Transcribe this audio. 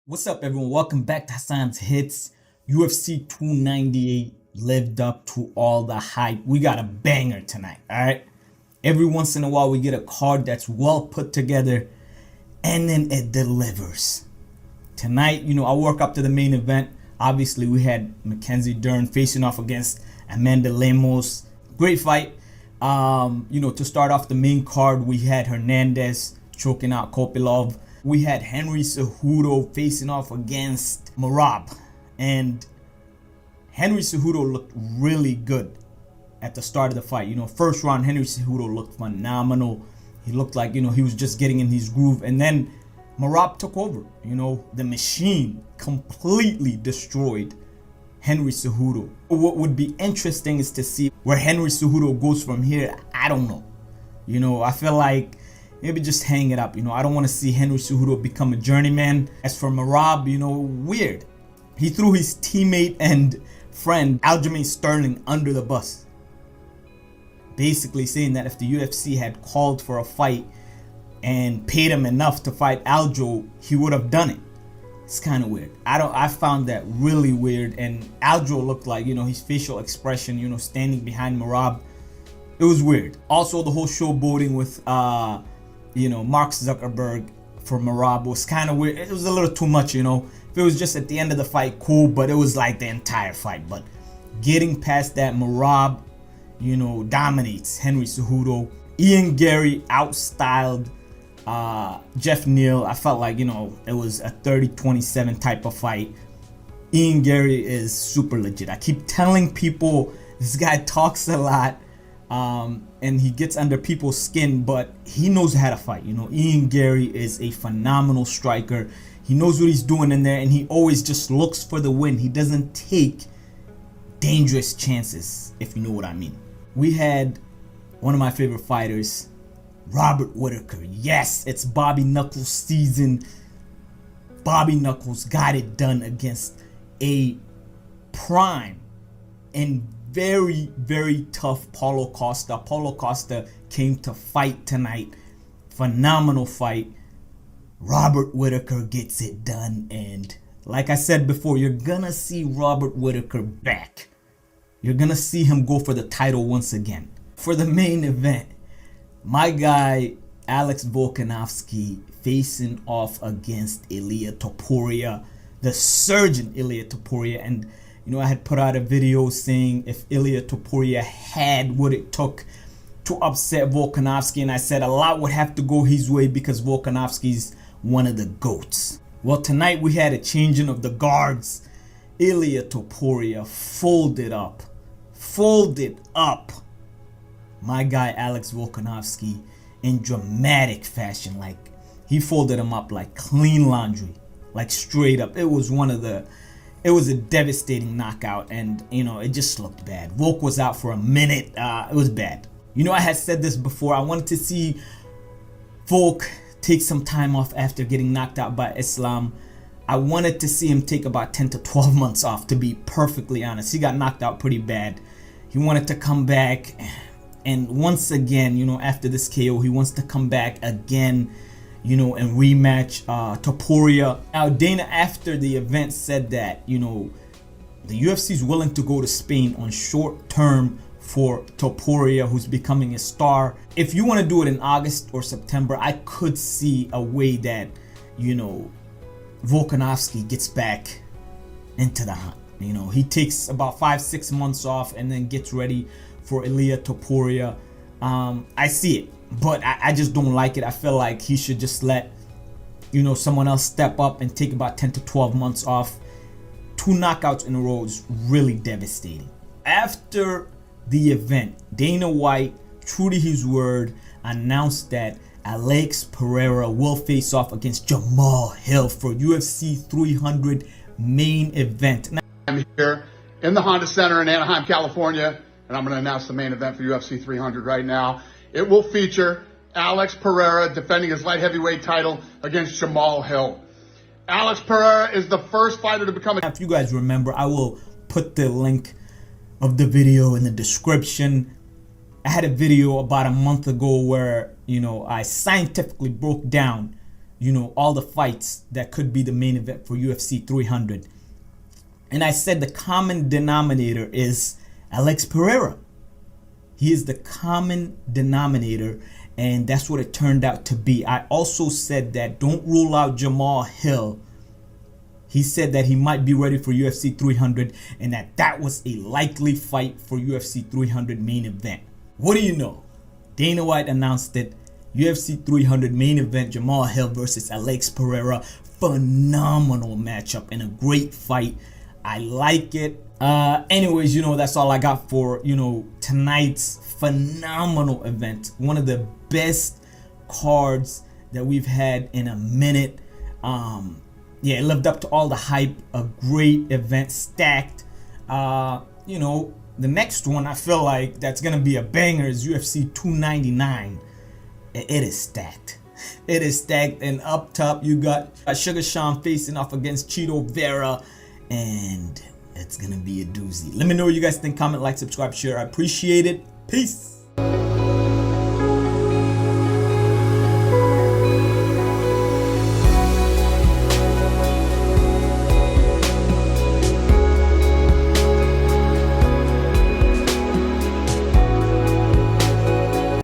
What's up, everyone? Welcome back to Hassan's Hits. UFC 298 lived up to all the hype. We got a banger tonight, all right? Every once in a while, we get a card that's well put together, and then it delivers. Tonight, I work up to the main event. Obviously, we had Mackenzie Dern facing off against Amanda Lemos. Great fight. To start off the main card, we had Hernandez choking out Kopilov. We had Henry Cejudo facing off against Merab. And Henry Cejudo looked really good at the start of the fight. First round, Henry Cejudo looked phenomenal. He looked like, he was just getting in his groove. And then Merab took over. The machine completely destroyed Henry Cejudo. What would be interesting is to see where Henry Cejudo goes from here. I don't know. I feel like maybe just hang it up. I don't want to see Henry Cejudo become a journeyman. As for Merab, weird. He threw his teammate and friend Aljamain Sterling under the bus, basically saying that if the UFC had called for a fight and paid him enough to fight Aljo, he would have done it. It's kind of weird. I found that really weird. And Aljo looked like, his facial expression, standing behind Merab. It was weird. Also, the whole showboating with Mark Zuckerberg for Merab was kind of weird. It was a little too much, If it was just at the end of the fight, cool, but it was like the entire fight. But getting past that, Merab, dominates Henry Cejudo. Ian Gary outstyled Jeff Neal. I felt like, it was a 30-27 type of fight. Ian Gary is super legit. I keep telling people this guy talks a lot. And he gets under people's skin, but he knows how to fight. Ian Gary is a phenomenal striker. He knows what he's doing in there, and he always just looks for the win. He doesn't take dangerous chances, if you know what I mean. We had one of my favorite fighters, Robert Whittaker. Yes, it's Bobby Knuckles season. Bobby Knuckles got it done against a prime and very, very tough Paulo Costa. Paulo Costa came to fight tonight. Phenomenal fight. Robert Whittaker gets it done. And like I said before, you're gonna see Robert Whittaker back. You're gonna see him go for the title once again. For the main event, my guy Alex Volkanovski facing off against Ilia Topuria, the surgeon Ilia Topuria. And I had put out a video saying if Ilia Topuria had what it took to upset Volkanovski, and I said a lot would have to go his way because Volkanovski's one of the GOATs. Well, tonight we had a changing of the guards. Ilia Topuria folded up my guy Alex Volkanovski in dramatic fashion. Like, he folded him up like clean laundry, like straight up. It was a devastating knockout, and it just looked bad. Volk was out for a minute. It was bad. I had said this before. I wanted to see Volk take some time off after getting knocked out by Islam. I wanted to see him take about 10 to 12 months off, to be perfectly honest. He got knocked out pretty bad. He wanted to come back, and once again, after this KO, he wants to come back again, and rematch Topuria. Now, Dana, after the event, said that, the UFC is willing to go to Spain on short term for Topuria, who's becoming a star. If you want to do it in August or September, I could see a way that, Volkanovski gets back into the hunt. He takes about 5-6 months off and then gets ready for Ilia Topuria. I see it. But I just don't like it. I feel like he should just let, someone else step up and take about 10 to 12 months off. 2 knockouts in a row is really devastating. After the event, Dana White, true to his word, announced that Alex Pereira will face off against Jamal Hill for UFC 300 main event. Now, I'm here in the Honda Center in Anaheim, California, and I'm going to announce the main event for UFC 300 right now. It will feature Alex Pereira defending his light heavyweight title against Jamal Hill. Alex Pereira is the first fighter to become if you guys remember, I will put the link of the video in the description. I had a video about a month ago where, I scientifically broke down you know, all the fights that could be the main event for UFC 300. And I said the common denominator is Alex Pereira. He is the common denominator, and that's what it turned out to be. I also said that don't rule out Jamal Hill. He said that he might be ready for UFC 300 and that was a likely fight for UFC 300 main event. What do you know? Dana White announced it. UFC 300 main event, Jamal Hill versus Alex Pereira. Phenomenal matchup and a great fight. I like it. Anyways, you know, that's all I got for, you know, tonight's phenomenal event. One of the best cards that we've had in a minute. Yeah, it lived up to all the hype. A great event, stacked. You know, the next one I feel like that's gonna be a banger is UFC 299. It is stacked. It is stacked, and up top you got Sugar Sean facing off against Cheeto Vera, and it's gonna be a doozy. Let me know what you guys think. Comment, like, subscribe, share. I appreciate it. Peace.